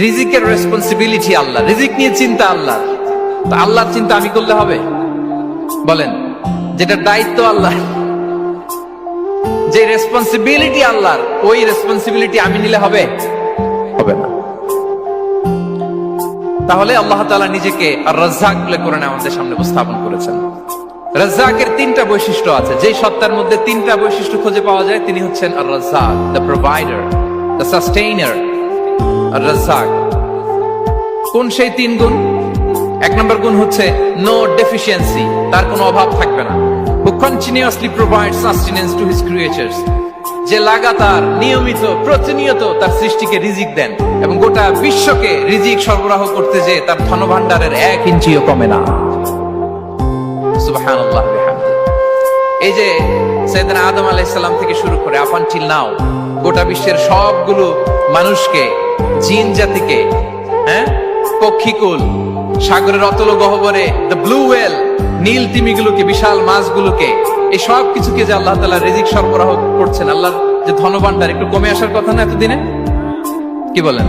রিজিকের রেসপন্সিবিলিটি আল্লাহ, রিজিক নিয়ে চিন্তা আল্লাহ। তা আল্লাহর চিন্তা আমি করলে হবে? বলেন, যেটা দায়িত্ব আল্লাহ, যে রেসপন্সিবিলিটি আল্লাহর, ওই রেসপন্সিবিলিটি আমি নিলে হবে? হবে না। তাহলে আল্লাহ তাআলা নিজেকে আর রাজ্জাক বলে কোরআনে আমাদের সামনে উপস্থাপন করেছেন। রাজ্জাকের তিনটা বৈশিষ্ট্য আছে। যে সত্তার মধ্যে তিনটা বৈশিষ্ট্য খুঁজে পাওয়া যায় তিনি হচ্ছেন আর রাজ্জাক, দ্য প্রোভাইডার, দ্য সাস্টেইনার। আর রাজ্জাক কোন সেই তিন গুণ? এক নম্বর গুণ হচ্ছে নো ডেফিসিয়েন্সি, তার কোনো অভাব থাকবে না। হু continuously provide sustenance to his creatures, যে লাগাতার নিয়মিত প্রতিনিয়ত তার সৃষ্টিকে রিজিক দেন এবং গোটা বিশ্বকে রিজিক সরবরাহ করতে যে তার ধনভাণ্ডারের 1 ইঞ্চিও কমে না। সুবহানাল্লাহ বিহামদি। এই যে সাইয়েদনা আদম আলাইহিস সালাম থেকে শুরু করে আপ আনটিল নাও গোটা বিশ্বের সবগুলো মানুষকে, জিন জাতিকে, পক্ষীকুল, সাগরের অতল গহ্বরে দ্য ব্লু ওয়েল, নীল তিমিগুলোকে, বিশাল মাছগুলোকে, এই সব কিছুকে যে আল্লাহ তাআলা রিজিক সরবরাহ করছেন, আল্লাহর যে ধনভাণ্ডার একটু কমে আসার কথা না এতদিনে? কি বলেন?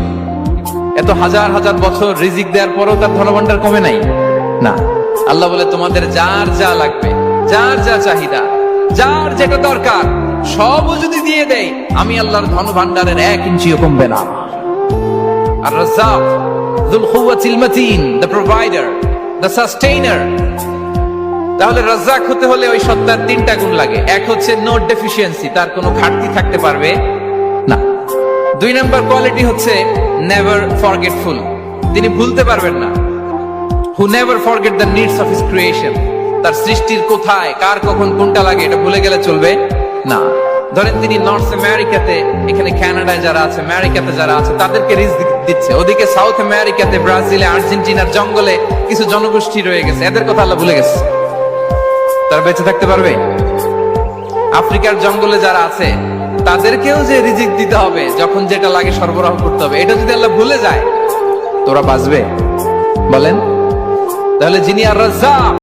এত হাজার হাজার বছর রিজিক দেওয়ার পরও তার ধনভাণ্ডার কমে নাই না। আল্লাহ বলে তোমাদের যার যা লাগবে, যার যা চাহিদা, যার যেটা দরকার সবও যদি দিয়ে দেয়, আমি আল্লাহর ধনভাণ্ডারের 1 ইঞ্চিও কমবে না। আর Razzak যুল কুওয়াতিল মাতিন, the provider, the sustainer. তাহলে রাজ্জাক হতে হলে ওই সত্তার তিনটা গুণ লাগে। এক হচ্ছে নো ডেফিসিয়েন্সি, তার কোনো ঘাটতি থাকতে পারবে না। 2 নম্বর কোয়ালিটি হচ্ছে নেভার ফরগেটফুল, তিনি ভুলতে পারবেন না। Who never forget the needs of his creation, তার সৃষ্টির কোথায় কার কখন কোনটা লাগে এটা ভুলে গেলে চলবে না। ধরেন তিনি নর্থ আমেরিকাতে, এখানে কানাডায় যারা আছে, আমেরিকাতে যারা আছে, তাদেরকে রিজিক দিচ্ছে। ওদিকে সাউথ আমেরিকাতে, ব্রাজিলে, আর্জেন্টিনার জঙ্গলে কিছু জনগোষ্ঠী রয়ে গেছে, এদের কথা আল্লাহ ভুলে গেছে। তারা বেঁচে থাকতে পারবে? আফ্রিকার জঙ্গলে যারা আছে তাদেরকেও যে রিজিক দিতে হবে, যখন যেটা লাগে সরবরাহ করতে হবে, এটা যদি আল্লাহ ভুলে যায় তোরা বাঁচবে? বলেন। তাহলে যিনি আর রাজ্জাক,